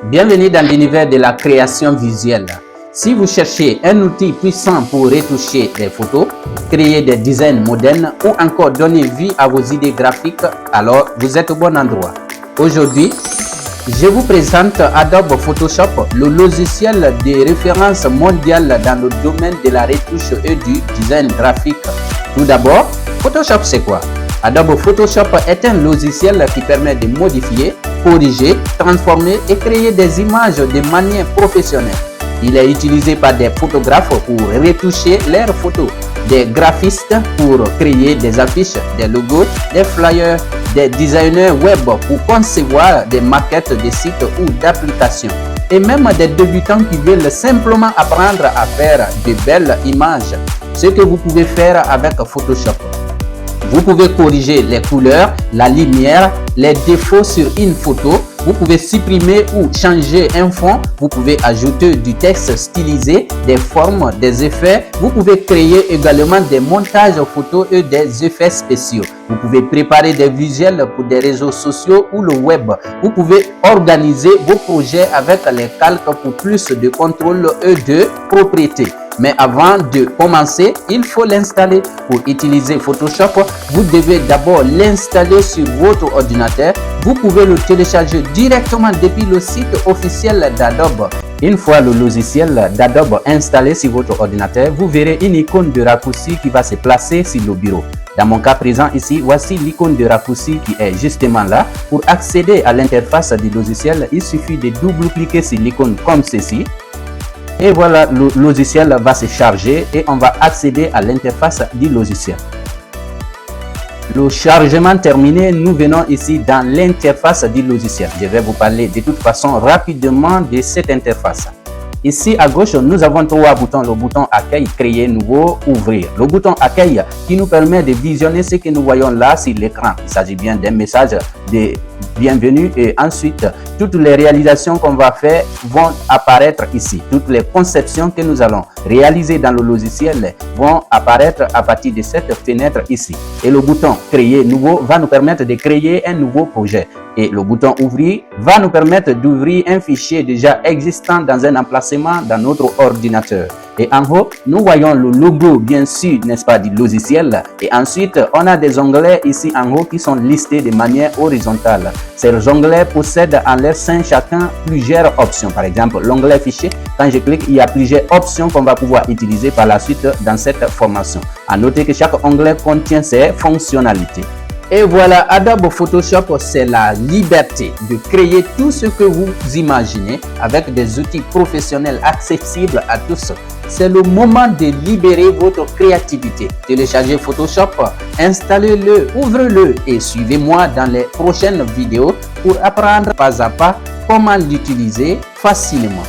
Bienvenue dans l'univers de la création visuelle. Si vous cherchez un outil puissant pour retoucher des photos, créer des designs modernes ou encore donner vie à vos idées graphiques, alors vous êtes au bon endroit. Aujourd'hui, je vous présente Adobe Photoshop, le logiciel de référence mondiale dans le domaine de la retouche et du design graphique. Tout d'abord, Photoshop c'est quoi? Adobe Photoshop est un logiciel qui permet de modifier, corriger, transformer et créer des images de manière professionnelle. Il est utilisé par des photographes pour retoucher leurs photos, des graphistes pour créer des affiches, des logos, des flyers, des designers web pour concevoir des maquettes de sites ou d'applications, et même des débutants qui veulent simplement apprendre à faire de belles images. Ce que vous pouvez faire avec Photoshop. Vous pouvez corriger les couleurs, la lumière, les défauts sur une photo. Vous pouvez supprimer ou changer un fond. Vous pouvez ajouter du texte stylisé, des formes, des effets. Vous pouvez créer également des montages photos et des effets spéciaux. Vous pouvez préparer des visuels pour des réseaux sociaux ou le web. Vous pouvez organiser vos projets avec les calques pour plus de contrôle et de propriété. Mais avant de commencer, il faut l'installer. Pour utiliser Photoshop, vous devez d'abord l'installer sur votre ordinateur. Vous pouvez le télécharger directement depuis le site officiel d'Adobe. Une fois le logiciel d'Adobe installé sur votre ordinateur, vous verrez une icône de raccourci qui va se placer sur le bureau. Dans mon cas présent ici, voici l'icône de raccourci qui est justement là. Pour accéder à l'interface du logiciel, il suffit de double-cliquer sur l'icône comme ceci. Et voilà, le logiciel va se charger et on va accéder à l'interface du logiciel. Le chargement terminé, nous venons ici dans l'interface du logiciel. Je vais vous parler de toute façon rapidement de cette interface. Ici à gauche, nous avons trois boutons. Le bouton accueil, créer, nouveau, ouvrir. Le bouton accueil qui nous permet de visionner ce que nous voyons là sur l'écran. Il s'agit bien d'un message de bienvenue et ensuite toutes les réalisations qu'on va faire vont apparaître ici. Toutes les conceptions que nous allons réaliser dans le logiciel vont apparaître à partir de cette fenêtre ici. Et le bouton créer nouveau va nous permettre de créer un nouveau projet. Et le bouton ouvrir va nous permettre d'ouvrir un fichier déjà existant dans un emplacement dans notre ordinateur. Et en haut, nous voyons le logo, bien sûr, n'est-ce pas, du logiciel. Et ensuite, on a des onglets ici en haut qui sont listés de manière horizontale. Ces onglets possèdent en leur sein chacun plusieurs options. Par exemple, l'onglet fichier, quand je clique, il y a plusieurs options qu'on va pouvoir utiliser par la suite dans cette formation. À noter que chaque onglet contient ses fonctionnalités. Et voilà, Adobe Photoshop, c'est la liberté de créer tout ce que vous imaginez avec des outils professionnels accessibles à tous. C'est le moment de libérer votre créativité. Téléchargez Photoshop, installez-le, ouvrez-le et suivez-moi dans les prochaines vidéos pour apprendre pas à pas comment l'utiliser facilement.